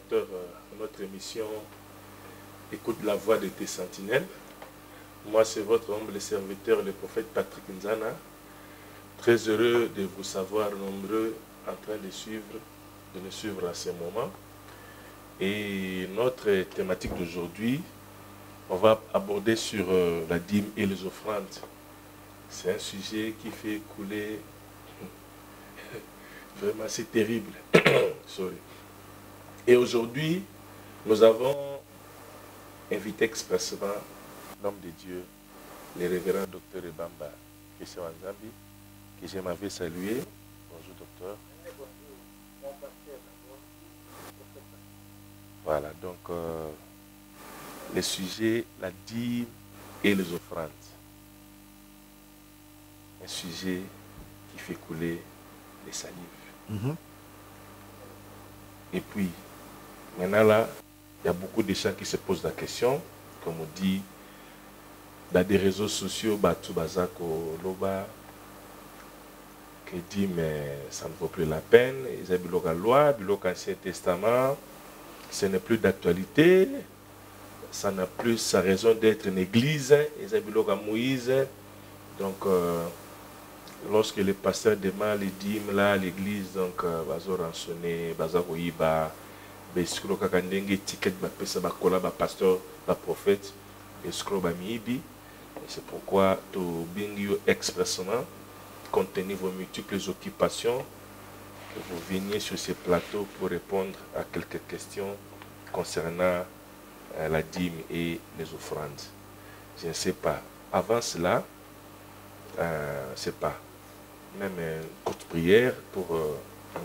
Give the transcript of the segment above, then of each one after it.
téléspectateurs de notre émission Écoute la voix de tes sentinelles. Moi, c'est votre humble serviteur, le prophète Patrick Nzana. Très heureux de vous savoir nombreux en train de nous suivre à ce moment. Et notre thématique d'aujourd'hui, on va aborder sur la dîme et les offrandes. C'est un sujet qui fait couler... Vraiment, c'est terrible. Sorry. Et aujourd'hui, nous avons invité expressement l'homme de Dieu, le révérend docteur Ebamba Christian Nzambi, que je m'avais salué. Bonjour docteur. Voilà, donc le sujet, la dîme et les offrandes. Un sujet qui fait couler les salives. Et puis, maintenant là, il y a beaucoup de gens qui se posent la question, comme on dit, dans des réseaux sociaux, Batou Bazako Loba, qui dit, mais ça ne vaut plus la peine, ils ont la loi, l'Ancien Testament, ce n'est plus d'actualité, ça n'a plus sa raison d'être une église, ils ont Moïse, donc lorsque le pasteur demande les dîmes là à l'église, donc bazo rançonné, bazo koyiba, beskro kakandenge ticket ba pesa ba kola ba pasteur, ba prophète, beskro ba miibi. C'est pourquoi to bingyo expressement, compte tenu vos multiples occupations, que vous veniez sur ce plateau pour répondre à quelques questions concernant la dîme et les offrandes. Je ne sais pas. Avant cela, c'est pas même une courte prière pour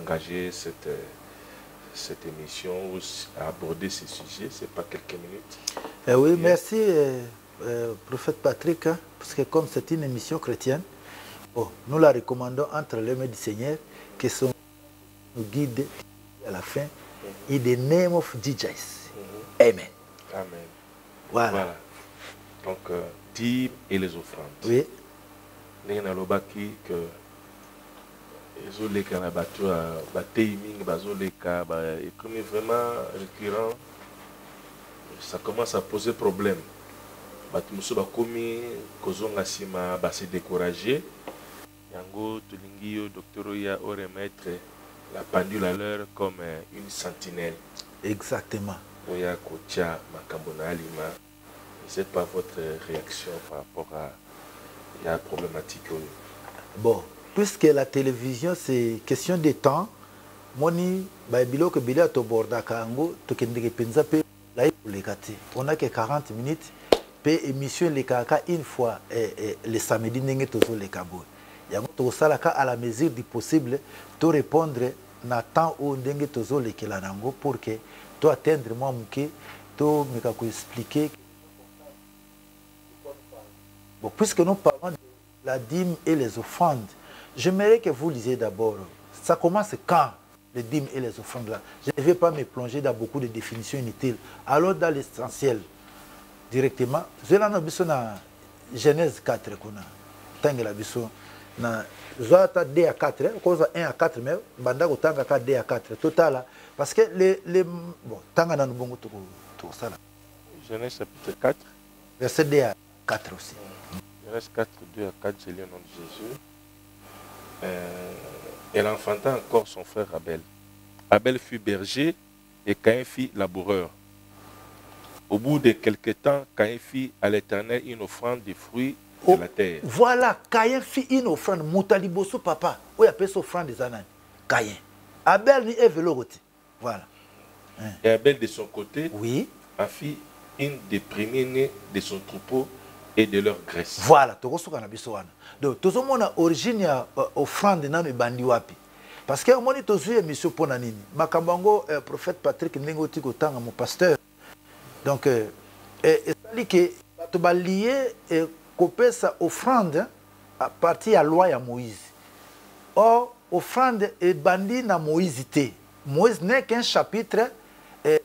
engager cette émission ou aborder ce sujet. C'est pas quelques minutes. Oui, merci prophète Patrick, hein, parce que comme c'est une émission chrétienne, bon, nous la recommandons entre les mains du Seigneur, qui sont nos guides à la fin. In the name of Jesus. Amen. Amen. Voilà. Donc, dîme et les offrandes. Oui. Nous avons dit que les gens qui comme vraiment récurrent, ça commence à poser problème. Se décourager. Yango Tulingio, docteur Oya, aurait mettre la pendule à l'heure comme une sentinelle. Exactement. Oya Kocha Makambona Alima. Je ne sais pas votre réaction par rapport à la problématique. Bon, puisque la télévision c'est question de temps, moni baibilo que bilia to borda kango to kendeke penza pe là on a que 40 minutes pe émission les kaka une fois le samedi ndenge tozo le kabo. Yango to sala ka à la mesure du possible to répondre na temps au ndenge tozo le kelanango pour que to atteindre moi muke to meka ko expliquer. Bon, puisque nous parlons de la dîme et les offrandes, j'aimerais que vous lisiez d'abord. Ça commence quand, les dîmes et les offrandes là? Je ne vais pas me plonger dans beaucoup de définitions inutiles. Alors dans l'essentiel, directement, je l'ai vu dans Genèse 4. Tangela biso na Zoata D à 4, cause 1 à 4, mais Banda Tanga D à 4, total. Parce que les bon, Tanga dans le bon tout ça là. Genèse chapitre 4. Verset D à 4 aussi. Genèse 4, 2 à 4, c'est le nom de Jésus. Elle enfanta encore son frère Abel. Abel fut berger et Caïn fit laboureur. Au bout de quelque temps, Caïn fit à l'Éternel une offrande de fruits de la terre. Voilà, Caïn fit une offrande. Moutaliboso papa. Oui, appelle ça offrande des ananes. Caïn. Abel ni Eveloroti. Voilà. Et Abel de son côté, oui, a fait une des premiers-nés de son troupeau et de leur graisse. Voilà, tu as donc, tout le monde a origine offrande dans le bandi wapi. Parce que moi, je suis émission pour Nanini. Makambango, prophète Patrick Ndengoti Kotanga, mon pasteur. Donc, c'est-à-dire que tu vas lier et couper sa offrande à partir de la loi de Moïse. Or, offrande est bandi dans Moïse. Moïse n'est qu'un chapitre, un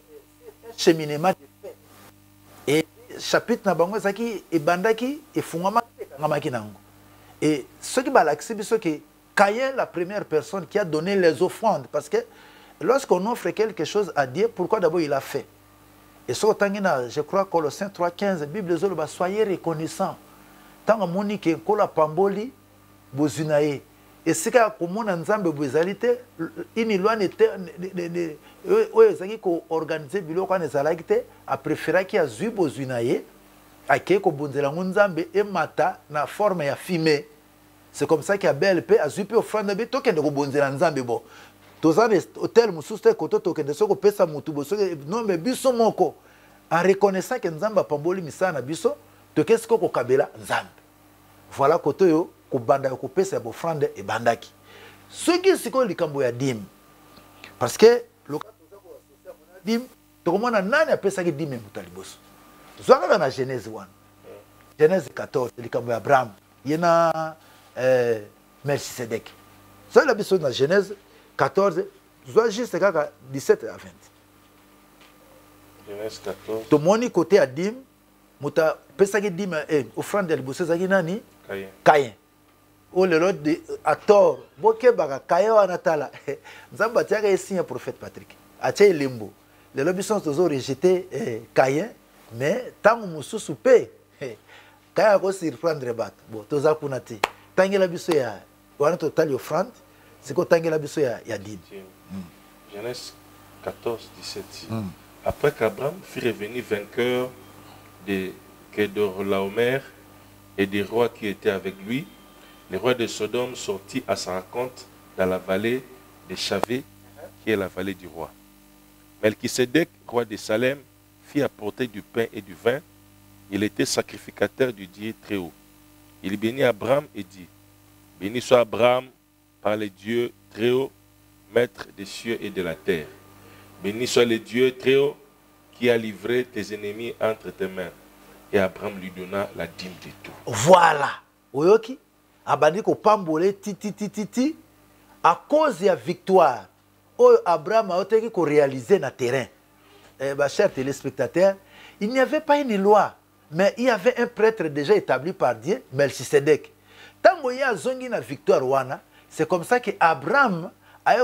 cheminement de fait. Et chapitre na bango saki e bandaki e fungama ngamaki nango. Et ce qui m'a l'accès c'est que Caïn la première personne qui a donné les offrandes parce que lorsqu'on offre quelque chose à Dieu, pourquoi d'abord il a fait? Et ce que je crois Colossiens 3,15, Bible dit, soyez reconnaissants. Tant que Monique et Kola Pamboli, Bozunaye. Et ce que comme Nzambe Bozalité, une loi n'était organisé biloko ne zalagite a préféré qu'il y a zu Bozunaye, à qui ko bonzela Nzambe et mata na forme ya fumée. C'est comme ça qu'il y a BLP a zupi offrande be token de bonzela Nzambe bo. Tozan hôtel mususte koto token de soko pesa mutu bo non mais biso moko en reconnaissant que Nzamba Pamboli misana biso to qu'est-ce ko kabela Nzambe. Voilà koto yo ko banda ko pesa bo offrande e bandaki. Ce qui siko likambo ya dim. Parce que le cas tozako associé à dim to komona nani a pesa ki dim mutaliboso. Zwaka na Genèse 1. Genèse 14 likambo ya Abraham. Yena Melchisedek. Ça la biso na Genèse 14, juste 17 à 20. Genèse 14. To moni côté Adim, muta pesaki dim offrande de liboso zaki nani? Caïn. O le lot de à tort, boke baka Caïn wana tala. Nzamba tiaka signe prophète Patrick. Atie lembo. Le lobison tozo rejeté Caïn, mais tant mususu pe Caïn ko surprendre bat. Bon, toza kunati. Tangela biso ya wana total offrande. C'est quoi Tangela biso ya dim. Genèse 14, 17. Après qu'Abraham fut revenu vainqueur de Kedorlaomer et des rois qui étaient avec lui, le roi de Sodome sortit à sa rencontre dans la vallée de Chavé, qui est la vallée du roi. Melchisedec, roi de Salem, fit apporter du pain et du vin. Il était sacrificateur du Dieu très haut. Il bénit Abraham et dit, béni soit Abraham par le Dieu très haut, maître des cieux et de la terre. Béni soit le Dieu très haut qui a livré tes ennemis entre tes mains. Et Abraham lui donna la dîme de tout. Voilà. Oyoki, abandi ko pambole ti à cause de la victoire. Abraham a été réalisé dans le terrain. Chers téléspectateurs, il n'y avait pas une loi, mais il y avait un prêtre déjà établi par Dieu, Melchisedec. Tant qu'il y a une victoire, c'est comme ça que Abraham a eu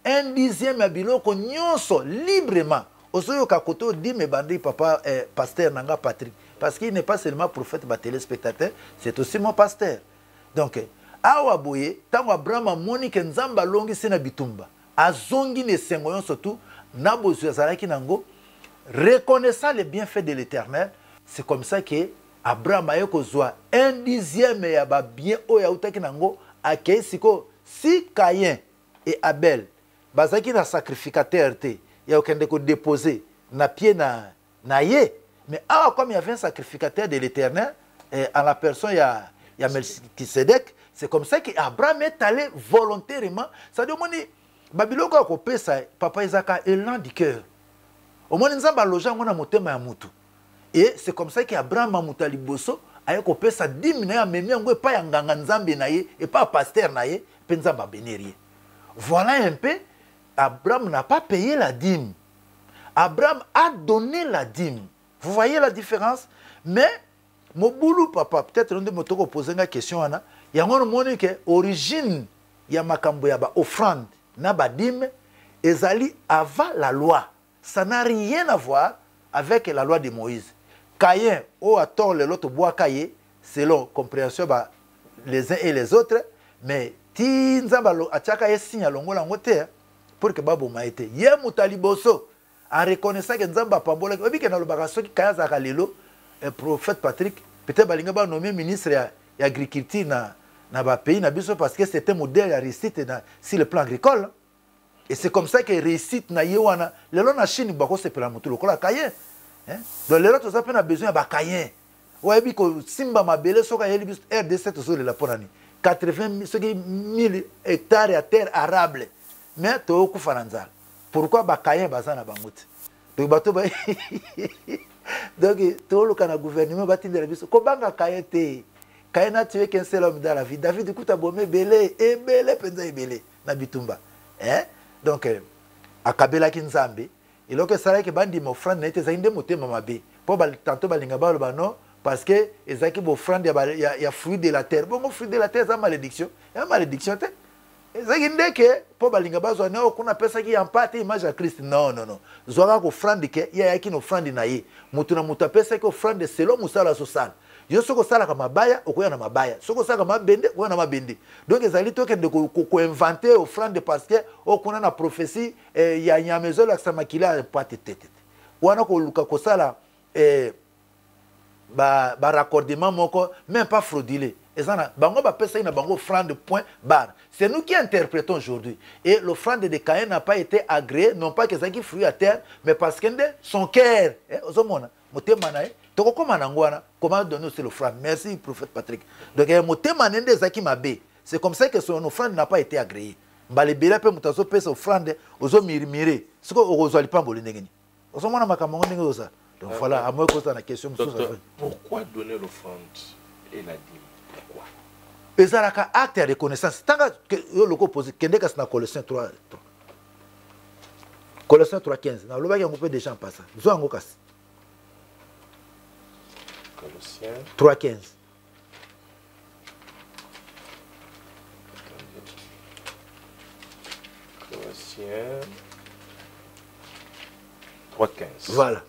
un dixième de biloko nyonso librement. Osoyo kakoto dit me bandi papa pasteur nanga Patrick, parce qu'il n'est pas seulement prophète ba téléspectateur, c'est aussi mon pasteur. Donc awa boye tant Abraham a moni ke nzamba longi sena bitumba azongi ne sengo nyonso tout na bozu azalaki nango reconnaissant les bienfaits de l'Éternel. C'est comme ça que Abraham a eu un dixième ya ba bien oya utaki nango akei siko si Caïn et Abel bazaki na sacrificateur te ya okende ko déposer na pied na ye, mais comme il y avait un sacrificateur de l'Éternel en la personne ya Melchisedec, c'est comme ça que Abraham est allé volontairement. Ça dit moni babiloko ko pesa papa Isaka élan du cœur au moins nzamba loja ngona motema ya mutu. Et c'est comme ça qu'Abraham a mutali bosso a ko pesa 10 000 memi ngo pa ya nganga nzambe na ye et pas pasteur na ye penza ba bénérie. Voilà un peu, Abraham n'a pas payé la dîme. Abraham a donné la dîme. Vous voyez la différence? Mais mon boulot papa, peut-être on me poser une question il y a un moment que origine ya makambo ya ba offrande na ba dîme ezali avant la loi. Ça n'a rien à voir avec la loi de Moïse. Caïn, au attend le l'autre bois caillé, selon compréhension les uns et les autres, mais ti nzamba achaka yesinya longola ngote pour que babo maite. Ye mutaliboso en reconnaissant que nzamba pambola obi ke na lobaka soki Caïn za kalelo prophète Patrick peut-être balinga ba nommé ministre ya agriculture na ba pays na biso parce que c'était un modèle ya réussite sur le plan agricole. Et c'est comme ça que réussite na yewana lelo na Chine bako se pela mutu lokola Caïn. Donc lelo to ça a besoin ba Caïn. Ouais bi ko simba mabele soka yeli bis RD7 so le la ponani 80 000 hectares à terre arable. Mais tu as kufananzal. Pourquoi ba Caïn bazana bangote? Donc bato ba donc tout le kana gouvernement batindela biso ko banga Caïn te. Caïn n'a tué qu'un seul homme dans la vie. David du coup a bombé belé et belé penza belé na bitumba. Donc a kabela kinzambe et lorsque ça là que bandi mo frère n'était zainde motema mabe. Po ba tantôt balinga ba lo non parce que ezaki bo frère ya fruit de la terre. Bon fruit de la terre ça malédiction. Ya malédiction te. ezaki ndeke po balinga bazwa ne okuna pesa ki yampate image ya Christ. Non non non, zwaka ko offrande ke ya yaki no offrande na ye mutu na mutu pesa ki offrande selon musala sosala. Yo soko sala ka mabaya okoya na mabaya, soko sala ka mabende okoya na mabende. Donc ezali to ke de ko inventer offrande parce que okuna na prophétie ya nyamezo la samakila pate tete. Wana ko luka ko sala ba raccordement moko même pas fraudulé. Bango ba pesa ina bango offrande point barre. C'est nous qui interprétons aujourd'hui. Et l'offrande de Caïn n'a pas été agréée, non pas que ça qui fruit à terre, mais parce que son cœur, ozomona, motema na e, toko koma nangwana, comment donner aussi l'offrande. Merci prophète Patrick. Donc motema nende zaki mabe. C'est comme ça que son offrande n'a pas été agréée. Mbale bela pe mutazo pesa offrande, ozo mirimire. Siko ozo alipambo lindengeni. Ozomona makambo ndenge oza. Donc voilà, à moi que ça la question. Docteur, pourquoi donner l'offrande et la dîme? Pourquoi? Ezalaka acte de reconnaissance. Tant que le opposé, Kendeka c'est dans Colossiens 3. Colossiens 3:15. Na loba yango pe déjà en passant. Zo yango kasi. Colossiens 3:15. Colossiens 3:15. Voilà.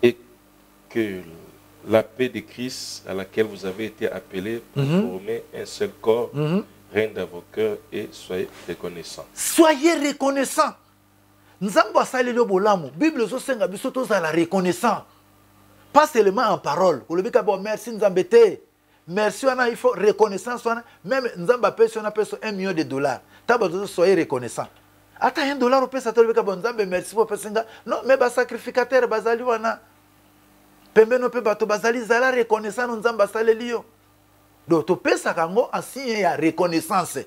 Et que la paix de Christ à laquelle vous avez été appelés pour former un seul corps règne dans vos cœurs et soyez reconnaissants. Soyez reconnaissants. Nzambo asali le bolamu. Bible zo senga biso toza la reconnaissant. Pas seulement en parole. Kolobika bon merci Nzambete. Merci wana il faut reconnaissance wana même Nzamba pesa na pesa $1 million. Taba soyez reconnaissants. Ata $1 au pesa tolobika bon Nzambe merci pour pesa nga. Non mais ba sacrificateur bazali wana. Pembeno pe bato bazali zala reconnaissant Nzamba saleli yo. Donc to pesa kango en signe ya reconnaissance.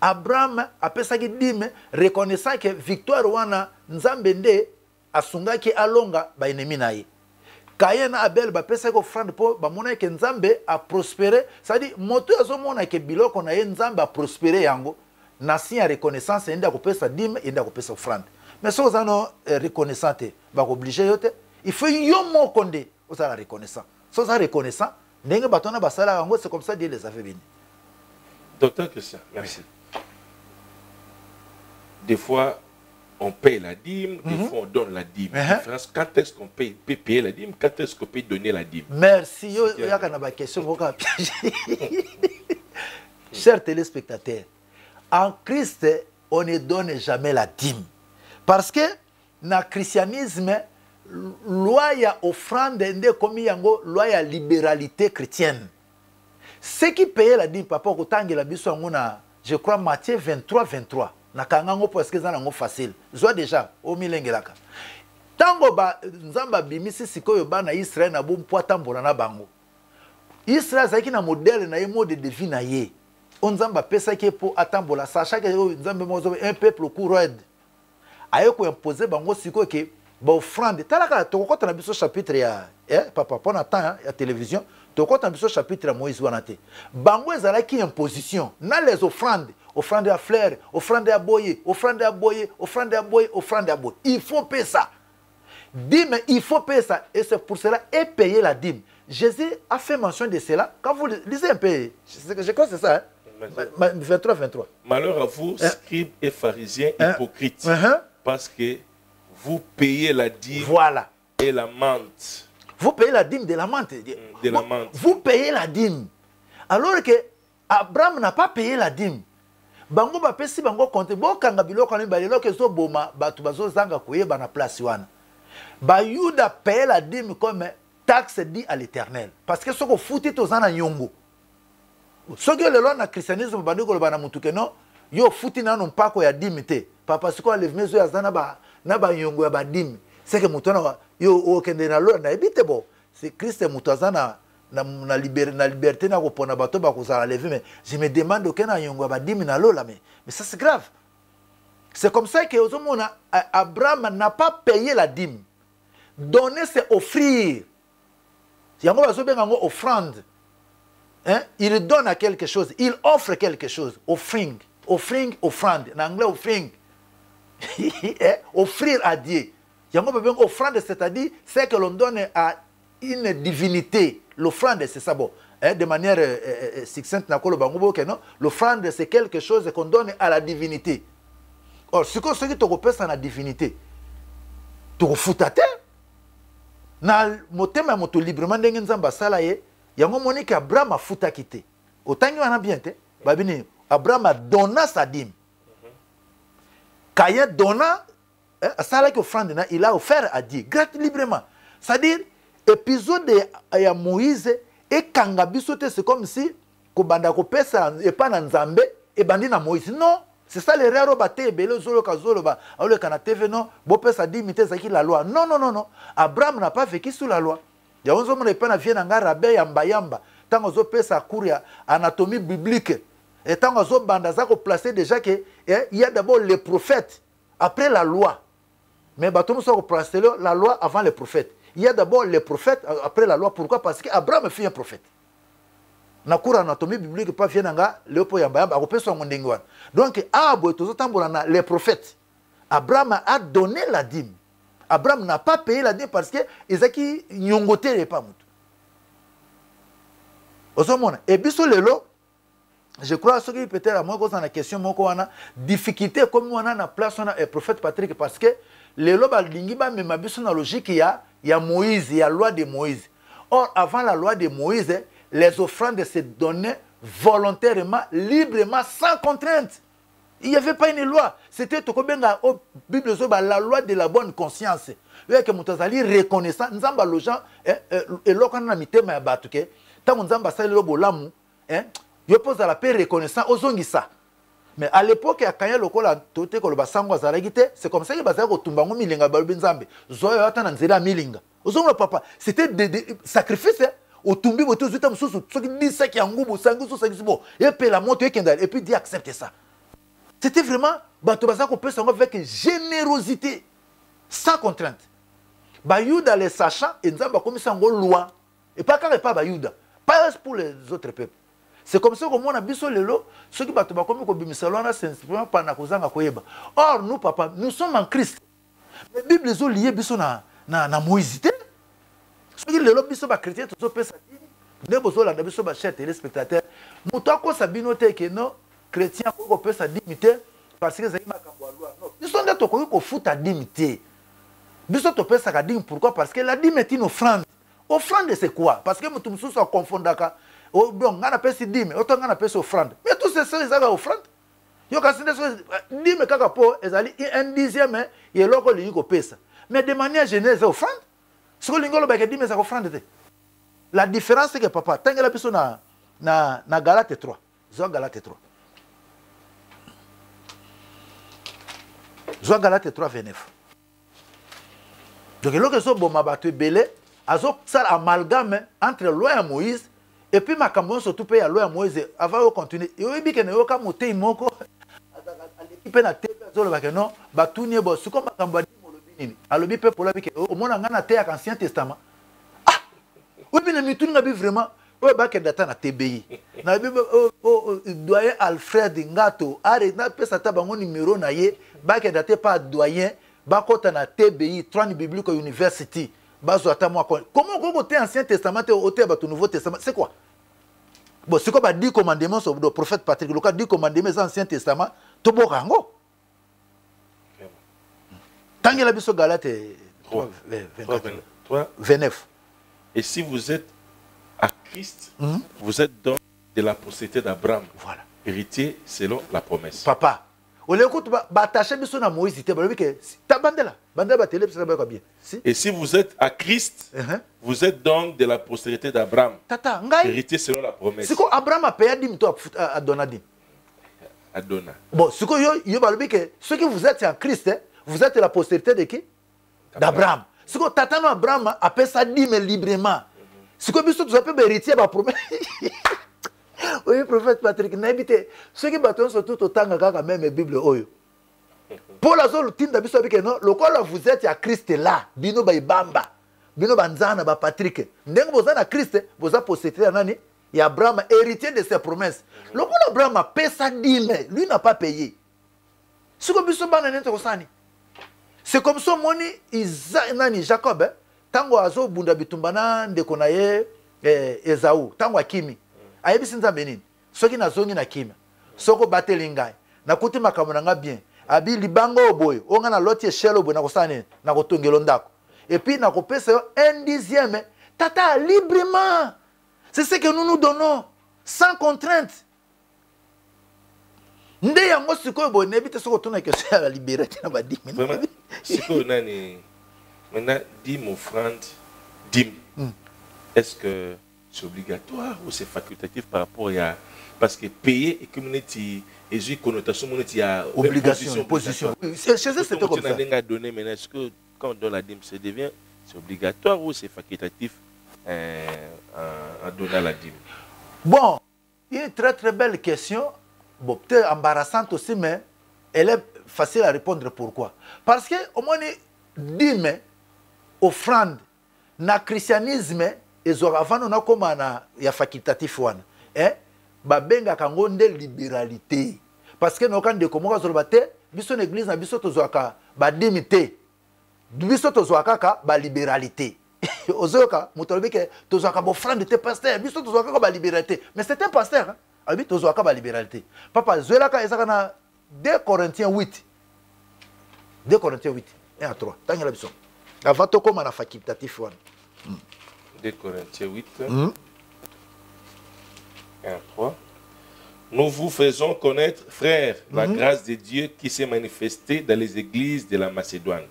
Abraham apesa ki dime reconnaissant que victoire wana Nzambe nde asunga ki alonga ba ennemi na ye. Caïn Abel ba pesa ko offrande po ba mona ke Nzambe a prospérer, ça dit moto azo mona ke biloko na ye Nzambe a prospérer yango na signe ya reconnaissance enda ko pesa dime enda ko pesa offrande. Mais so zano reconnaissante ba ko obliger yote, il faut yo moko nde o sa reconnaissant. So sa reconnaissant ndenge batona basala yango, c'est comme ça Dieu les a fait venir. Docteur Christian, merci. Des fois, on paye la dîme, des fois, on donne la dîme. Quand est-ce qu'on peut payer la dîme? Quand est-ce qu'on peut donner la dîme? Merci. Il y a une question. Chers téléspectateurs, en Christ, on ne donne jamais la dîme. Parce que dans le christianisme, loi ya offrande nde komi yango loi ya libéralité chrétienne. Ceux qui payaient la dîme, papa, la biso je crois Matthieu 23:23. Na kangango parce que ça nango facile. Zo déjà au milengelaka. Tango ba Nzamba bimisi sikoyo ba na Israël na bompo tambola na bango. Israël zaki na modèle na mode de vie na ye. Nzamba pesa ke po atambola sachant que Nzamba mozo un peuple courroide. Ayeko imposer bango sikoyo ke ba offrande. Talaka tokota na biso chapitre ya papa pona temps ya télévision. Tokota na biso chapitre ya Moïse wanate. Bango ezalaki imposition na les offrandes. Offrande à fleurs, offrande à boyer, offrande à boyer, offrande à boyer, offrande à boyer. Il faut payer ça. Dîme, il faut payer ça. Et c'est pour cela, et payer la dîme. Jésus a fait mention de cela. Quand vous lisez un peu, je crois que c'est ça. Hein? 23. Malheur à vous, scribes et pharisiens hypocrites. Parce que vous payez la dîme et la menthe. Vous payez la dîme de la menthe. Vous payez la dîme. Alors que Abraham n'a pas payé la dîme. Bango ba pesi bango compte bo kanga biloko ni balelo ke so boma batu bazo zanga koyeba na place wana. Ba Yuda paye la dîme comme taxe dit à l'Éternel parce que soko futi to zana nyongo. Soko le loi na christianisme bandiko le bana mutuke non yo futi na non pako ya dîme te. Papa siko leve mezo ya zana ba na ba nyongo ya ba dîme. C'est que mutona yo o kende na lo na ebite bo. C'est Christ mutazana na liberté na kopona bato ba kozala lever, mais je me demande aucun ayongo ba dimi na lola, mais ça c'est grave. C'est comme ça que Abraham n'a pas payé la dîme. Donner c'est offrir. Yango bazo benga offrande. Hein? Il donne à quelque chose, il offre quelque chose, offering, offrande, en anglais offering. Offrir à Dieu. Yango benga offrande, c'est-à-dire c'est que l'on donne à une divinité. L'offrande, c'est ça. Bon. de manière succincte, l'offrande, c'est quelque chose qu'on donne à la divinité. Or, ce que tu repères à la divinité, tu refoutas na motema moto librement ndenge nzamba sala ye yango moni que Abraham a futa quitté autant wana bien te babini Abraham a donné sa dîme Caïn donna sala que offrande na il a offert à Dieu gratuitement librement, c'est-à-dire épisode ya Moïse et kanga bisote, c'est comme si ko banda ko pesa et pas na Nzambe et bandi na Moïse. Non, c'est ça l'erreur au baté belé zolo kazolo ba au kana TV non bo pesa dimité zaki la loi. Non non non non. Abraham n'a pas vécu sous la loi. Ya onzo mo epana vient nga rabé yamba yamba. Tango zo pesa courir anatomie biblique. Et tango zo banda za ko placer déjà que il y a d'abord les prophètes après la loi. Mais bato so ko placer la loi avant les prophètes. Il y a d'abord les prophètes après la loi. Pourquoi? Parce qu'Abraham fut un prophète. Na cour anatomie biblique pas vient nga lepo yamba yamba ko pesa ngondengi wana. Donc abo tozo tambola na les prophètes. Abraham a donné la dîme. Abraham n'a pas payé la dîme parce que ezaki nyongote le pas mutu. Osomona et biso lelo je crois ce qui peut-être à moi cause na question moko wana difficulté comme wana na place on a prophète Patrick parce que lelo ba lingi ba mema biso na logique ya Moïse, il y a la loi de Moïse. Or avant la loi de Moïse, les offrandes se donnaient volontairement, librement, sans contrainte. Il n'y avait pas une loi. C'était Bible, la loi de la bonne conscience. Il y a que Moutazali reconnaissant, nous avons les gens, et l'autre on a mis thème à battre, tant qu'on a sali le bolamu, il pose à la paix reconnaissant aux ongisa. Mais à l'époque, quand il y a le c'est comme ça qu'il y a un milinga balbinzambe. Zoya atana nzela milinga. Ozonga papa, c'était des sacrifices. Au tumbi boto zuta mususu, ce qui dit ça qui a ngubu sangu so sangu bo. Et puis la moto et puis dit accepter ça. C'était vraiment bato basa ko peut avec générosité, sans contrainte. Bayuda les sachant et nzamba comme ça ngo loi. Et pas car pas bayuda, pas pour les autres peuples. C'est comme ça que moi, on a biso lelo, ceux qui battent comme ko bimisalona, c'est simplement pas na kozanga koyeba. Or nous papa, nous sommes en Christ. Les Bibles sont liées biso na Moïse. Ceux qui lelo biso ba chrétien tout ça ne bozo la biso ba chers téléspectateurs. Muto ko sabino te que non chrétien ko pesa dignité parce que zaki makambo loi. Non, biso ndato ko futa dignité. Biso to pesa ka digne pourquoi? Parce que la dîme est une offrande. Offrande c'est quoi? Parce que mutu mususu a confondaka. Oh, bon, on a payé dîme, autant on a payé offrande. Mais tous ces choses, ils ont offrande. Ils ont cassé des choses. Dîme, kakapo, ils ont un dixième, et l'autre, ils ont payé ça. Mais de manière générale, c'est offrande. Ce que l'ingolo, c'est dîme, c'est offrande. La différence, c'est que papa, tant que la personne na Galate 3. Zoa Galate 3. Zoa Galate 3, 29. Donc, l'autre, c'est bon, ma bateau belé, azo, ça amalgame entre loi et Moïse. Et puis, ma caméra surtout paye à loi Moïse avant de continuer. Et oui, bien que nous avons monté une moko à l'équipe na télé, non, batuni bo, ce qu'on m'a cambré molobini. À l'obi pe pour la vie que au moins on a terre Ancien Testament. Ah, oui, bien nous tout n'avons vraiment. Oui, bah que data na TBI. Na bible doyen Alfred Ngato, arrête na pesa tabango numéro na ye, bah que data pas doyen, bah kota na TBI, Trani Biblical University. Comment on peut Ancien Testament et au Nouveau Testament? C'est quoi? Bon, c'est quoi 10 commandements sur le prophète Patrick, le cas 10 commandements de l'Ancien Testament, tout bon rango. Tant qu'il a vu ce Galate 29. Et si vous êtes à Christ, vous êtes donc de la postérité d'Abraham. Voilà. Héritier selon la promesse. Papa. Et si vous êtes à Christ, vous êtes donc de la postérité d'Abraham. Héritier selon la promesse. C'est quoi Abraham a payé à Donadim? Bon, ce que vous êtes en Christ, vous êtes la postérité de qui? D'Abraham. Ce que Tatano Abraham a payé sa dîme librement. Ce que vous avez héritier à promesse. Oui, prophète Patrick, n'habitez. Ceux qui battent surtout autant que même la Bible. Pour la zone, vous êtes à Christ là. Bino Baibamba. Bino Banzana, Patrick. Dès que vous êtes à Christ, vous avez possédé un année. Il y a Abraham, héritier de ses promesses. Le coup d'Abraham a payé sa dîme. Lui n'a pas payé. C'est comme ça, c'est comme ça, Moni, Jacob, Tango Azo, Bunda Bitumbana, de Konaye, Esaú tango akimi ayebisi nzambe nini soki nazongi na kimia soko bateli ngai nakuti makambo na nga bien abi libango oboye onga na loti échelle oboye na kosala nini na kotongela ndako et puis na kopesa yo 1/10 tata librement. C'est ce que nous nous donnons sans contrainte. Nde yango sikoyo boye nebite soko tuna que c'est la liberté na ba 10 minutes. Vraiment sikoyo nani maintenant dim offrande dim. Est-ce que c'est obligatoire ou c'est facultatif par rapport à parce que payer et community et j'ai connotation monétaire a obligation position. Chez eux c'était comme ça. Est-ce que quand on donne la dîme c'est obligatoire ou c'est facultatif à donner la dîme? Bon, une très très belle question. Bon, peut-être embarrassante aussi, mais elle est facile à répondre. Pourquoi? Parce que au moins dîme, offrande, na christianisme, et avant on a comme ya facultatif one, babenga kango nde libéralité. Parce que nous quand de comment zolbate, biso l'église na biso tozoaka ba dimité. Biso tozoaka ka ba libéralité. Ozoka mutolobi ke tozoaka bo offrande te pasteur, biso tozoaka ka ba libéralité. Mais c'est un pasteur hein. Abi tozoaka ba libéralité. Papa zoelaka ezaka na 2 Corinthiens 8. 2 Corinthiens 8 1 à 3. Tangela biso. Avant to comme na facultatif one. 2 Corinthiens 8, 1 à 3. Nous vous faisons connaître, frères, la grâce de Dieu qui s'est manifestée dans les églises de la Macédoine.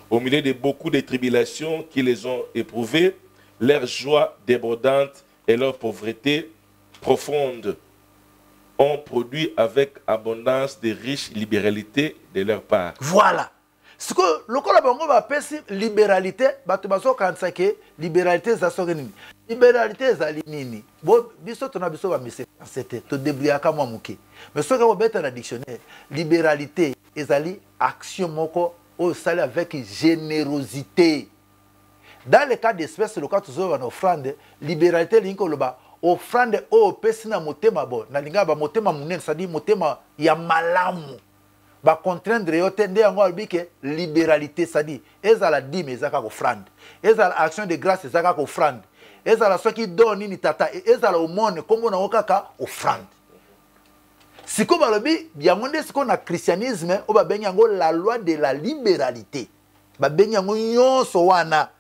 Au milieu de beaucoup de tribulations qui les ont éprouvées, leur joie débordante et leur pauvreté profonde ont produit avec abondance de riches libéralités de leur part. Voilà. Ce que le bango va passer libéralité, batubaso kansake libéralité za sogenini. Libéralité za linini. Bo biso tona biso ba mise c'était to débrouiller ka muke. Mais ce que vous bête dans dictionnaire, libéralité ezali action moko au sali avec générosité. Dans le cas d'espèce le cas toujours en offrande, libéralité linko loba offrande o pesina motema bo na linga ba motema munene ça dit motema ya malamu. Ba contraindre yo tende yango albike libéralité ça dit ezala dime ezaka offrande ezala action de grâce ezaka offrande ezala soki donne ni tata ezala au monde kombo na okaka offrande siko balobi yango nde siko na christianisme o ba bengi yango la loi de la libéralité ba bengi yango nyonso wana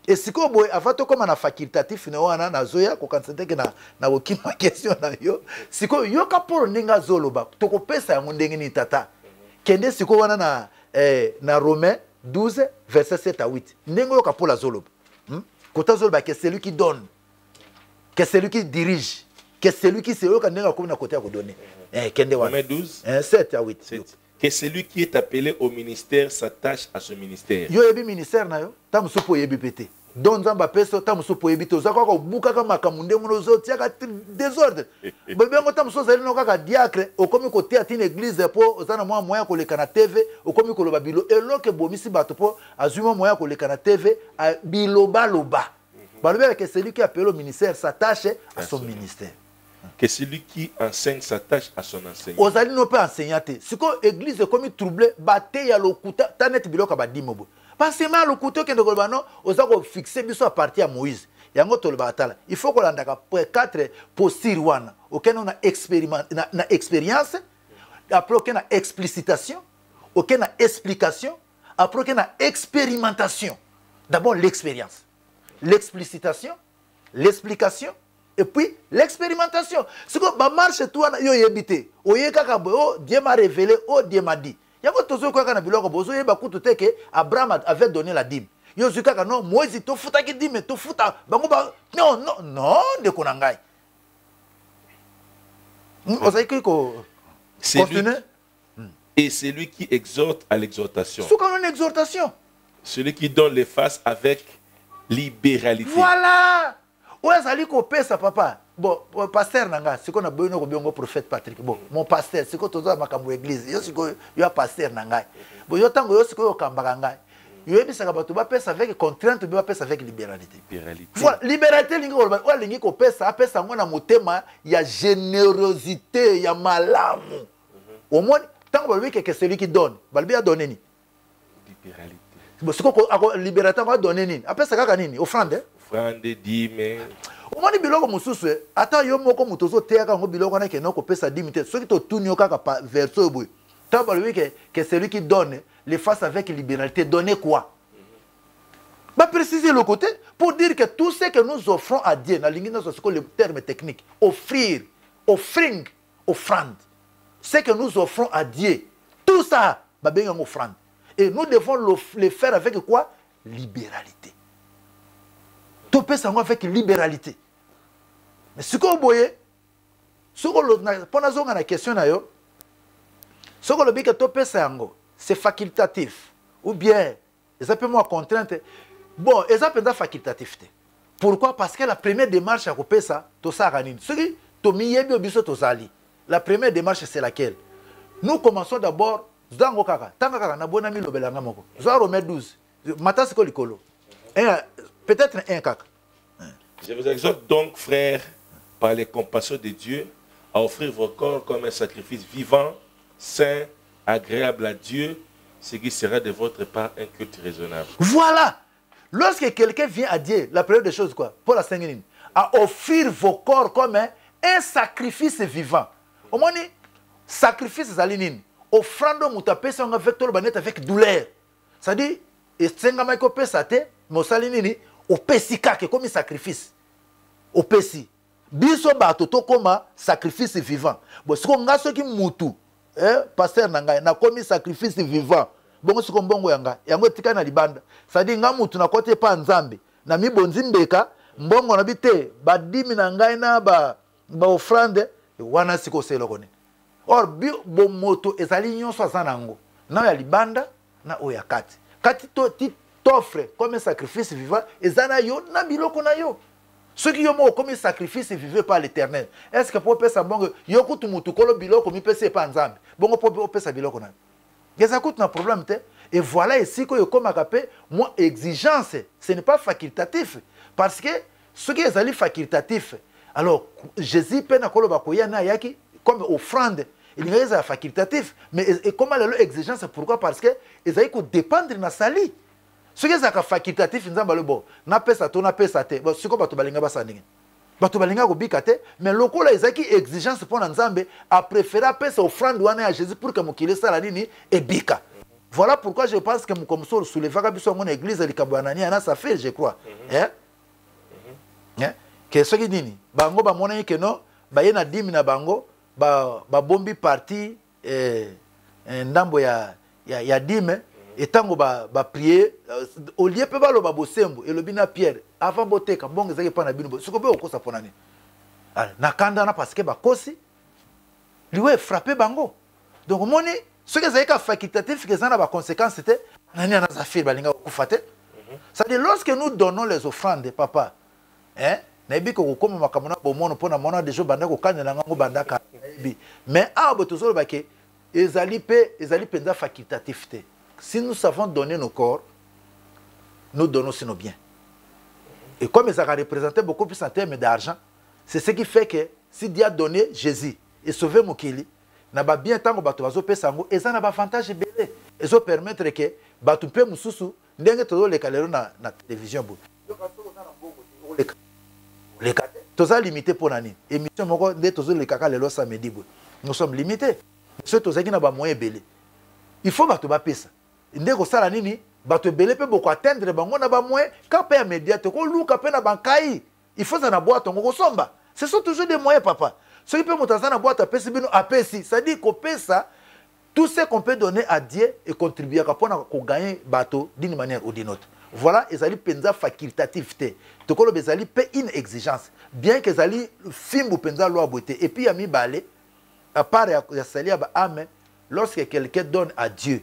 et siko boy avato comme na facultatif ne wana na zoya ko kansete ke na okima question na yo siko yo ka poro ninga zoloba to ko pesa yango ndenge ni tata kende siko wana na Romains 12 verset 7 à 8 ndenge yo ka pola zoloba kota zoloba que c'est lui qui donne que c'est lui qui dirige que c'est lui qui se yoka ndenge ko na côté ya ko donner kende wana Romains 12 7 à 8 que celui qui est appelé au ministère s'attache à ce ministère. Yo yebi ministère na yo, ta musupo yebi pété. Don nzamba peso ta musupo yebi to zaka ko buka ka makamunde muno zo tiaka désordre. Bebengo ta muso zali no kaka diacre, okomi ko te atine église po ozana mwa moya ko leka na TV, okomi ko loba bilo eloke bomisi bato po azuma moya ko leka na TV a biloba loba. Balobe que celui qui appelle au ministère s'attache à son ministère. Que celui qui enseigne s'attache à son enseignement. Ozali no pe enseignante. Siko église comme troublé, baté ya lokuta, tanet biloka ba dimobo. Parce que mal lokuto ke ndoko bano, ozako fixer biso à partir à Moïse. Yango to le batala. Il faut que landaka pour 4 posture wana. Auquel on a na expérience, après auquel na explicitation, auquel na explication, après auquel na expérimentation. D'abord l'expérience, l'explicitation, l'explication. Et puis l'expérimentation. Ce que ma marche toi yo yebité. Oye kaka bo Dieu m'a révélé, Dieu m'a dit. Yako tozo ko kana biloko bozo yeba kutu teke Abraham avait donné la dîme. Yo zukaka non Moïse to futa ki dîme to futa bango ba non de konangai. Osaï ko continuer. Et c'est lui qui exhorte à l'exhortation. Ce qu'on a une exhortation. Celui qui donne les faces avec libéralité. Voilà. Ouais, ça dit qu'on paie ça, papa. Bon, pasteur Nanga, c'est qu'on a besoin de prophète Patrick. Bon, mon pasteur, c'est qu'on a besoin de l'église. Il y a pasteur Nanga. Bon, il y a tant que c'est qu'on a besoin il y a ça paie ça avec contrainte, il paie ça avec libéralité. Voilà, libéralité, il qu'on paie ça, on a motema, il y a générosité, il y a malamu. Au moins, tant que c'est celui qui donne, Balbi a donné. libéralité. Bon, ce qu'on libérateur va donner nini. Après ça kaka nini offrande. Offrande dîme. Au moins biloko mususu ata yo moko mutozo teka ngo biloko na keno ko pesa 10 minutes. Ce qui to tunyo kaka verso boy. Taba lui que celui qui donne le fasse avec libéralité. Donner quoi? Va préciser le côté pour dire que tout ce que nous offrons à Dieu, dans le terme technique, offrir, offering, offrande, ce que nous offrons à Dieu, tout ça, va bien en offrande. Et nous devons le faire avec quoi? Libéralité. Tout peut s'en avec libéralité. Mais ce que vous voyez, pendant la question, ce que le but que tout peut c'est facultatif. Ou bien, ça peut moins contrainte. Bon, et ça peut être facultatif. Pourquoi? Parce que la première démarche à couper ça, tout ça, la première démarche, c'est laquelle? Nous commençons d'abord, peut-être un kaka. Je vous exhorte donc, frères, par les compassions de Dieu, à offrir vos corps comme un sacrifice vivant, saint, agréable à Dieu, ce qui sera de votre part un culte raisonnable. Voilà! Lorsque quelqu'un vient à Dieu, la première des choses, quoi, pour la Sainte-Ligne, à offrir vos corps comme un sacrifice vivant. Au moins, sacrifice zalinine, offrande moutapesa avec tout le banet avec douleur. C'est-à-dire, et sengama ko pesa te, mo salinini, au pesika comme un sacrifice. Au pesi. Biso bato to koma sacrifice vivant. Bon, ce qu'on a ce qui moutou, pasteur nanga, na komi sacrifice vivant. Bongo siko mbongo yanga yango tika na libanda sadi nga mutu na kote pa nzambe na mibonzi mbeka mbongo na bite badimi na ngai na ba offrande wana siko selo kone or bo moto ezali nyonso azanango na ya libanda na oya kati to ti t'offre comme un sacrifice vivant ezana yo na biloko na yo ceux qui ont comme un sacrifice vivant par l'Éternel est-ce que pour pesa mbongo yo kutu mutu kolo biloko mi pesa pa nzambe bongo pour pesa biloko na ça coûte un problème. Et voilà ici que comme agapé, moi exigence, ce n'est pas facultatif. Parce que ce qui est facultatif, alors Jésus peine à kolobakoya na yaki comme offrande, il y a facultatif. Mais comment leur exigence? Pourquoi? Parce que ils ont dépendre de la sali. Ce qui est facultatif, ils ont bon, na pesa to na pesa te. Bon, ce que batu balinga basandinga. Batu balinga ko bikate, mais loko la ezaki exigence pour Nzambe a préféré pesa offrande wana à Jésus pour que mokile sala nini et bika. Voilà pourquoi je pense que comme ça souleva biso mon église likabwanani ana ça fait je crois. Que ce qui nini bango ba mona que non ba yena dimi na bango ba bombi parti ndambo ya dime et tango ba prier au lieu pe ba lo ba bosembo et le bina Pierre avant boteka mbongo zaki pa na bino siko be okosa ponani na kanda na parce que ba kosi liwe frapper bango donc moni ce que zaki ka facultatif que ça na ba conséquences c'était nani ana zafir balinga kufate ça dit lorsque nous donnons les offrandes papa na ebi ko koma makamona bomono pona mona déjà banda ko kanela ngango banda ka mais abo tozolo ba ke ezali penza facultatif te. Si nous savons donner nos corps, nous donnons aussi nos biens. Et comme ça a représenté beaucoup plus en termes d'argent, c'est ce qui fait que si Dieu a donné Jésus et sauvé Mokili, n'a pas bien tant que bateau va sauver sango, et ça n'a pas avantage belé. Et ça permettre que bateau peut mususu, n'engue todo le calero na télévision bo. Les cas, tout ça limité pour l'année. Émission moko de todo le caca le lo samedi bo. Nous sommes limités. Ce tout ça qui n'a pas moyen belé. Il faut bateau ba pesa. Ndeko sala nini bato belé pe boko atteindre bango na ba moyen ka pe immédiate ko luka pe na bankai il faut ça na boîte ngoko somba ce sont toujours des moyens papa ce qui peut monter ça na boîte apesi bino apesi ça dit ko pesa tout ce qu'on peut donner à Dieu et contribuer à pour gagner bateau d'une manière ou d'une autre voilà ezali penza facultativité to ko lo bezali pe une exigence bien que ezali fimbu penza loi beauté et puis ya mi balé à part ya salia ba amen lorsque quelqu'un donne à Dieu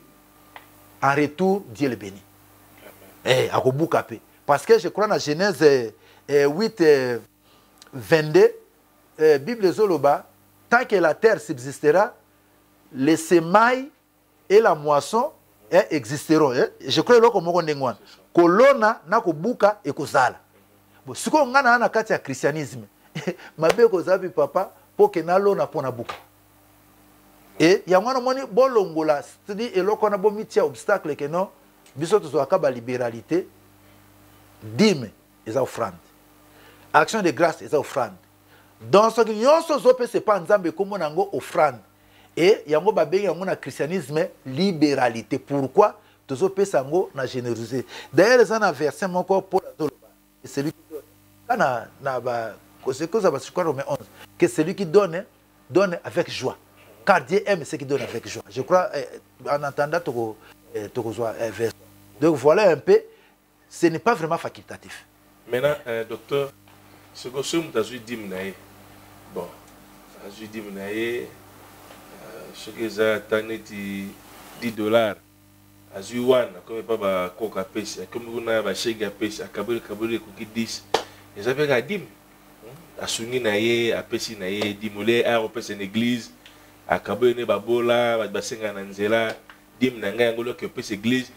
en retour, Dieu le bénit. Parce que je crois dans Genèse 8, 22, Bible Zoloba, tant que la terre subsistera, les semailles et la moisson existeront. Je crois que c'est kolona na kubuka et kozala. Si on a un cas de christianisme, mabe kozabi papa pour que na lona pona buka. Et il y a un moment bolongola, c'est-à-dire et là qu'on a bon mitia obstacle que non, biso tozwaka ba libéralité dîme eza offrande action de grâce eza offrande donc soki nyonso ozopesa pa nzambe komona yango offrande et yango babengi yango na christianisme libéralité. Pourquoi tozopesa yango na générosité. D'ailleurs eza na verset moko pour celui qui donne kana na ba c'est que ça va se Romains 11 que celui qui donne donne avec joie car Dieu aime ceux qui donnent avec joie. Je crois en entendant verset. Donc voilà un peu, ce n'est pas vraiment facultatif. Maintenant docteur, ce que je me dis bon, je dis ce que ça tane $10 azuwan comme pas ba coca pesa comme on a ba chega pesa kabule ko 10 et ça fait ka dim asungi na ye apesi na ye dimule a opesa en église akabule ne babola ba senga na nzela dim na ngai ngolo ke opesa église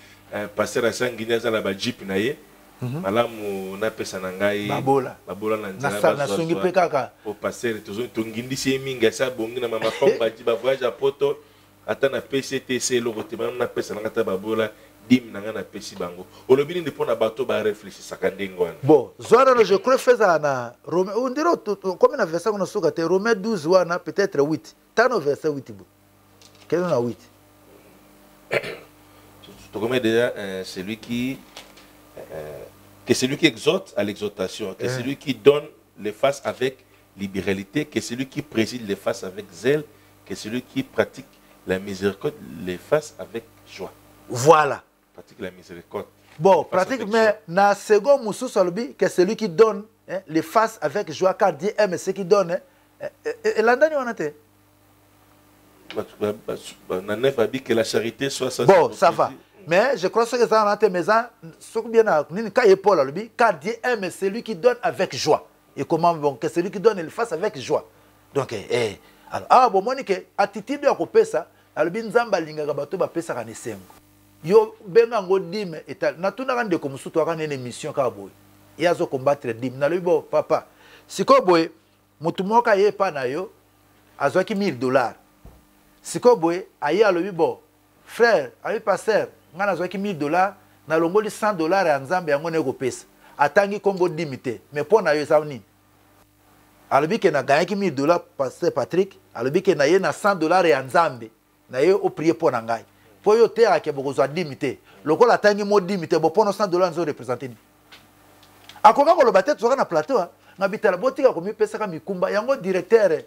pasteur asangi za la ba jeep na ye malamu na pesa na ngai babola na nzela na sungi pe kaka au pasteur tozo tongindisi minga sa bongi na mama pamba di ba voyage à poto ata na PCTC lokote ba na pesa na ngata babola dim na ngana pesi bango olobi ni pona bato ba réfléchir sakandengo wana bon zwana je crois feza na Romains on dirait comme na verset on soka te Romains 12 wana peut-être 8 tano verset 8 bo quel on a 8 tu connais déjà celui qui que celui qui exhorte à l'exhortation, que celui qui donne les faces avec libéralité, que celui qui préside les faces avec zèle, que celui qui pratique la miséricorde les fasse avec joie. Voilà. Pratique la miséricorde. Bon, pratique, mais na second Moussou Salobi, que celui qui donne les fasse avec joie, car Dieu aime ceux qui donnent. Et l'andani on a été. Que la charité soit bon, ça va. Mais je crois que c'est ça, mais ça, car Dieu aime celui qui donne avec joie. Et comment bon, que celui qui donne, il fasse avec joie. Donc, alors, bon, moi, attitude à couper ça, alors, binzamba linga bato ba pesa ka nesengo. Yo benga ngo dim etal. Na tuna kande comme sous toi une émission ka boy. Ya zo combattre dim. Na libo papa. Siko boy, mutu moka ye pa na yo, azwaki $1000. Siko boy, aye alobi bo. Frère, ayi pasteur, ngana zwaki $1000 na longoli $100 ya nzambe yango ne ko pesa atangi kongo dimité mais pona yo savni alobi ke na gagné $1000 pasteur Patrick alobi ke na ye na $100 ya nzambe na ye o prier pona ngai po yo te ake boko zwa dimité lokola atangi mo dimité bo pona $100 nzo représenter ni akoka ko loba te tsoka na plateau na bitala botika ko mi pesa ka mikumba yango directeur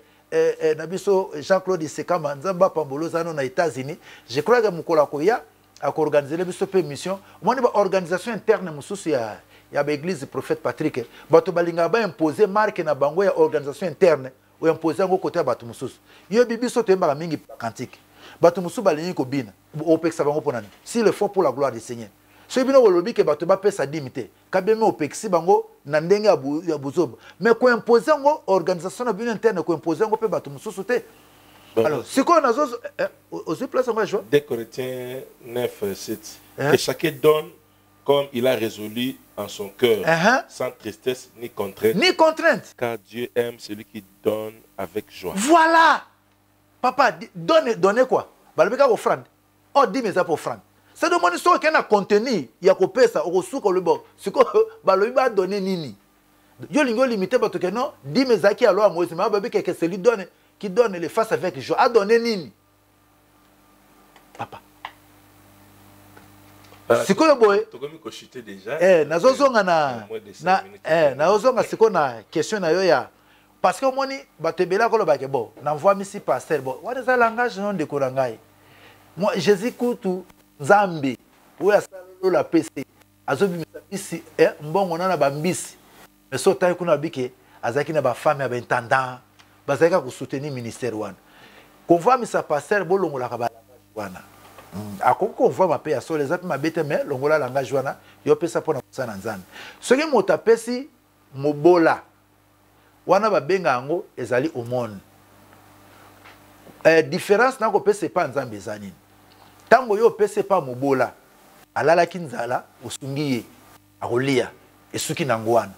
nabiso Jean-Claude Sekama nzamba pambolo zano na États-Unis je crois que mukola ko ya à organiser les mission moi une organisation interne mususu ya l'église prophète Patrick bato balinga ba imposer marque na bango ya organisation interne ou imposer ngo côté bato mususu yo bibiso temba mingi kantique bato mususu balingi ko bina o peksa bango ponani si le font pour la gloire du Seigneur so bino wolobi ke bato ba pesa dimité kabeme o peksi bango na ndenge ya buzoba mais ko imposer ngo organisation na bino interne ko imposer ngo pe bato mususu te. Alors, c'est quoi aussi place en joie? Dès Corinthiens 9, 7. Que chacun donne comme il a résolu en son cœur, sans tristesse ni contrainte. Ni contrainte. Car Dieu aime celui qui donne avec joie. Voilà. Papa, donnez quoi? Balbeka offrande. Oh, dis mes offrandes. C'est de mon histoire qui a contenu. Il y a coupé ça. Au sous le bord. C'est quoi? Balbeka donner nini. Yo lingo limité parce que non. Dis mes acquis alors à moi. Mais balbeka que celui donne. Qui donne les faces avec joie. A donné nini? Papa. Siko yo boy. Tokomi ko chuter déjà. Nazozonga nazozonga siko na question na yo ya. Parce que moni batebela ko lo ba ke bon. Na voix misi pasteur bon. What is that langage non de korangai? Moi Jésus kutu Nzambe. Oya salo la PC. Azobi misabisi mbongo na ba mbisi. Mais so tayi kuna bike azaki na ba femme ya ba intendant. Bazaka ko soutenir ministère wana convoi misa pasteur bolongola ka langage wana akoko convoi ma pe ya so les api mabete mais longola langage wana yo pesa pona kusana nzambe soki moto apesi mobola wana babenga yango ezali omone différence na ko pesa pa nzambe ezani tango yo pesa pa mobola alalaki nzala osungi ye akolia esuki nango wana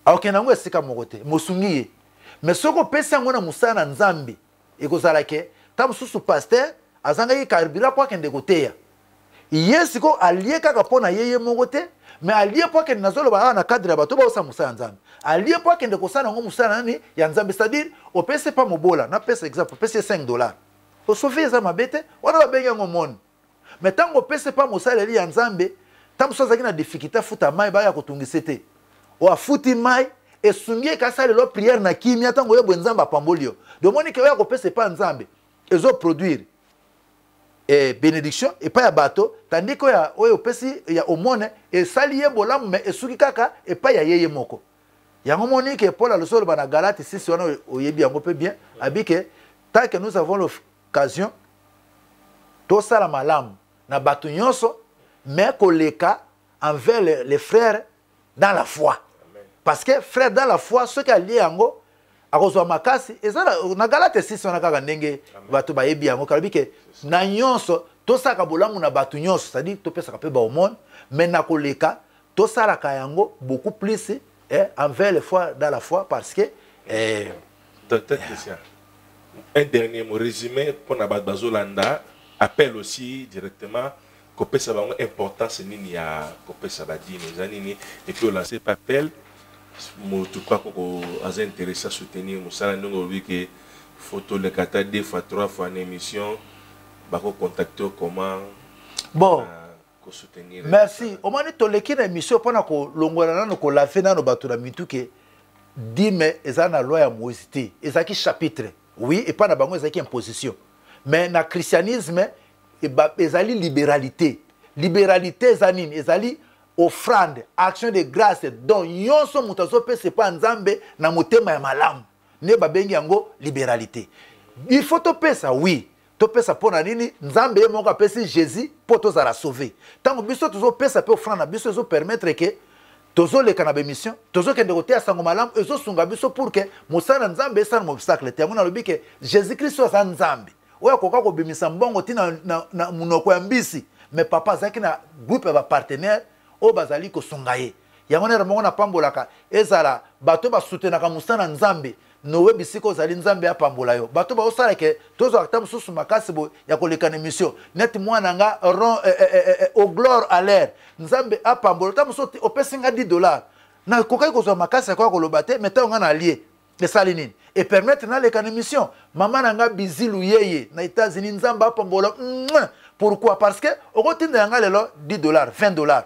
aokena ngo esika moko te mosungi ye. Mais ce qu'on peut faire, on a nzambi. Et que ça la ke, tam sous pasteur, azanga yi carburant quoi qu'un de côté. Yes ko allié kaka pona yeye mongote mais allié pour que nazolo ba na cadre ba to ba osa musala nzambe allié pour que ndeko sana ngo musala nani ya nzambe c'est-à-dire au pese pas mobola na pese exemple pese $5 au sauver za mabete wana ba benga ngo mon mais tango pese pas musala li ya nzambe tango so zaki na difficulté futa mai ba ya kotungisa o afuti mai esungie kasale lo prière na kimia tango yebo nzamba pambolio de moni ke ya ko pese pas nzambe ezo produire et bénédiction et pas ya bato tandis que ya oyo pesi ya omone et saliye bolamu mais esuki kaka et pas ya yeye moko yango moni que Paul a le sol bana Galate 6 wana oyebi yango pe bien abike tant que nous avons l'occasion to sala malamu na bato nyonso mais koleka envers les frères dans la foi. Parce que frère dans la foi ceux qui allié yango akozwa makasi ezala na Galate 6 wana kaka ndenge bato bayebi yango kalbike na nyonso to saka bolamu na bato nyonso c'est-à-dire to pesa pe ba omone mais na koleka to sala ka yango beaucoup plus envers les foi dans la foi parce que un dernier mot résumé pour na bazolanda appelle aussi directement kopesa bango importance nini ya kopesa badini zanini et puis lancer appel tu crois qu'on est intéressé à soutenir Moussala Ndongo que photo le kata 2 fois 3 fois en émission bako contacter comment bon soutenir merci au moins to l'équipe émission pendant ko longola nano ko laver nano bato na mituke dime ezana loi ya Moïse ezaki chapitre oui et pas na bango ezaki imposition mais na christianisme ezali libéralité ezanine ezali offrande action de grâce donc yonso mutazo pe c'est pas nzambe na motema ya malamu ne babengi yango libéralité il faut to pesa oui to pesa pona nini nzambe ye moko apesi Jésus pour to za sauver tango biso tozo pesa pe offrande na biso zo permettre que tozo leka na bémission tozo kende kote ya sango malamu ezo sunga biso pour que mosala nzambe esana mo obstacle te yango na lobi que Jésus Christ sa nzambe oya koka ko bimisa mbongo tina na munoko ya mbisi mais papa zaki na groupe ba partenaire o bazali ko songaye yango na mongo na pambolaka ezala bato ba soutenaka musana nzambe nowe bisiko zali nzambe apambola yo bato ba osala ke tozo akata mususu makasi bo ya koleka na mission net mwana nga au gloire à l'air nzambe apambola ta mususu opesinga $10 na kokai ko zo makasi kwa kolobate meta nga na lié esali nini et permettre na leka na mission mama nanga bizilu yeye na États-Unis nzambe apambola pourquoi parce que okotinda nga lelo $10 $20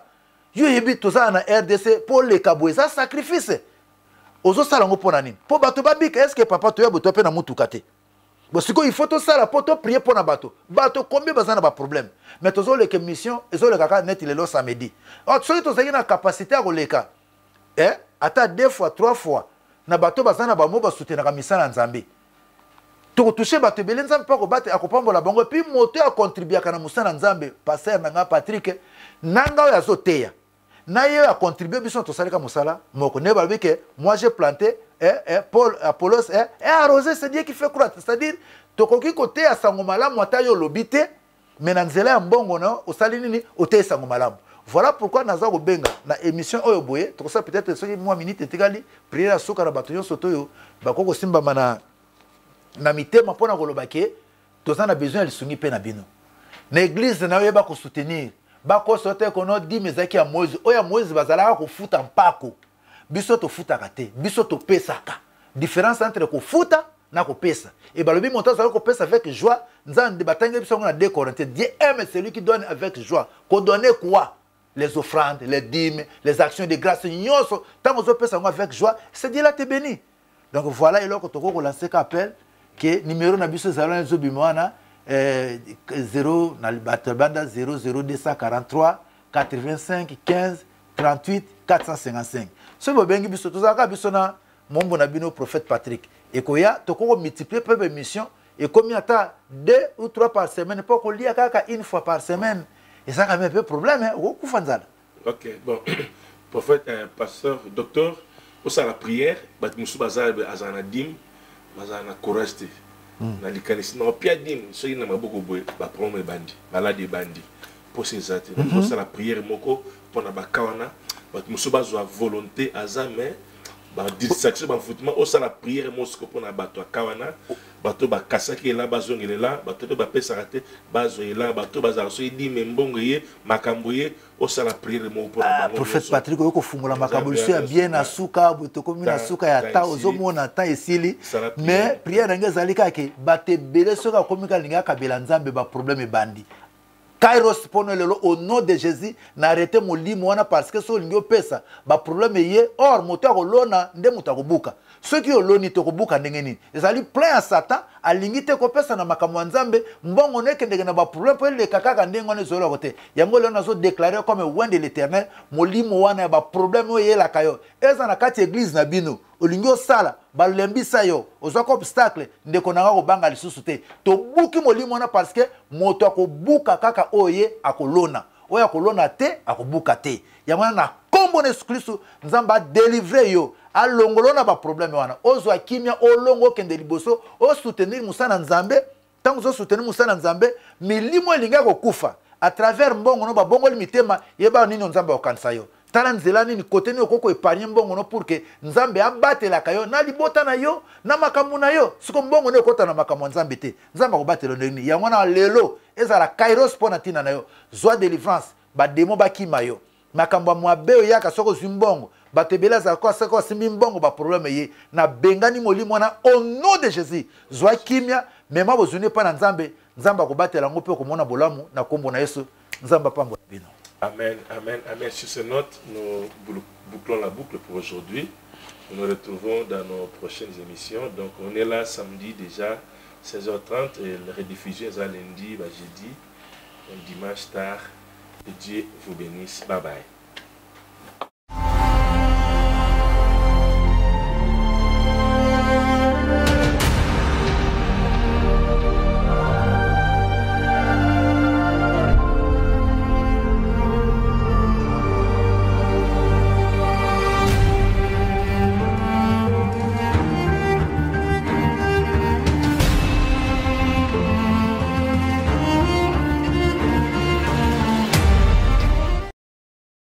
yo yebi toza na RDC pour les kabwe ça sacrifice ozo sala ngo pona nini po bato babika est-ce que papa to ya boto pe na mutuka te bo siko il faut to sala po to prier pona bato combien bazana ba problème mais tozo leke mission ezo le kaka net le lo samedi so to zaki na capacité à koleka ata 2 fois 3 fois na bato bazana ba mo ba soutenir ka misala nzambe to toucher bato belé nzambe pa ko bate akopambola bango puis moto a contribuer kana musala nzambe pasteur nanga Patrick nanga ya zoteya na ye a contribué biso to salika musala moko ne balbi que moi j'ai planté Paul Apollos arrosé c'est Dieu qui fait croître c'est-à-dire to koki côté ya sango malamu ata yo lobité mais na nzela ya mbongo na osali nini ote sango malamu voilà pourquoi naza ko benga na émission oyo boye to ça peut-être soki moi minute etikali prière suka na bato yo soto yo bakoko simba mana na mitema pona ko lobake to ça na besoin de sungi pe na bino na église na yo ba ko soutenir bako sote kono di mezaki ya Moïse oya Moïse bazalaka ko futa mpako biso to futa kate biso to pesaka différence entre ko futa na ko pesa et balobi monta za ko pesa avec joie nzande batangi biso na 2 Corinthiens Dieu aime celui qui donne avec joie ko donner quoi les offrandes les dîmes les actions de grâce nyonso tango zo pesa avec joie c'est Dieu la te béni donc voilà il ko to ko lancer appel que numéro na biso zalana zo bimwana 0 na banda 00243 85 15 38 455 so bo bengi biso tozaka biso na mombo na bino prophète Patrick et koya to ko multiplier peu émission et combien ata 2 ou 3 par semaine pour ko lia kaka une fois par semaine et ça quand même un peu problème au kufanzala. OK bon prophète pasteur docteur au ça la prière bat musu bazal azana dim bazana courage na likanisi na pia dim so ina maboko boy ba promo bandi malade bandi pour ces athées pour ça la prière moko pour na bakawana bat musu bazwa volonté azame ba distraction ba foutement au ça la prière mosco pour na bato kawana bato bakasaki là bazongele là bato pe bapesaka te bazoyela bato bazala so edi membongo ye makambo ye osala priere mo pour bango prophète Patrick oyoko fungola makambo so ya bien na suka botokomi na suka ya ta ozomona ta esili mais priere nge zali kake bate belé soka komika linga kabela nzambe ba problème bandi Kairos pono lelo au nom de Jésus n'arrêtez mon limo wana parce que so lingo pesa ba problème ye or moto akolona nde moto akobuka ceux qui oloni to kobuka ndenge nini ezali plein à Satan alingi te ko pesa na makambo nzambe mbongo neke ndenge na ba problème po le kakaka ndengo ne zolo kote yango lelo nazo déclarer comme loin de l'Éternel molimo wana ba problème ye la kayo eza na kati église na bino olingi osala balembisa yo ozwaka obstacle ndeko nanga kobanga lisusu te tobuki molimo wana parce que moto akobuka kaka oye akolona oyo akolona te akobuka te yango na kombo na Yesu Kristo nzamba délivrer yo alongolo na ba problème wana ozwa kimia olongo kende liboso o soutenir musana nzambe tango zo soutenir musana nzambe milimo elinga kokufa à travers mbongo no ba bongo limitema yeba nini nzamba okanisa yo tala nzela nini kote ni okoko épargner mbongo no pour que nzambe abatelaka yo na libota na yo na makambo na yo siko mbongo ne okota na makambo nzambe te nzamba kobatela ndeni yango na lelo ezala kairos pona tina na yo zwa délivrance ba demo bakima yo makambo mwabe yaka soko zimbongo batebela za kwa sako simbi mbongo ba problème ye na bengani molimo na au nom de Jésus zwa kimia mema bozuni pa na nzambe nzamba kobatela ngo pe ko mona bolamu na kombo na Yesu nzamba pambo bino. Amen, amen, amen. Sur ces notes, nous bouclons la boucle pour aujourd'hui. Nous nous retrouvons dans nos prochaines émissions. Donc, on est là samedi déjà, 16h30, et la rediffusion est à lundi, jeudi, dimanche tard. Que Dieu vous bénisse. Bye bye.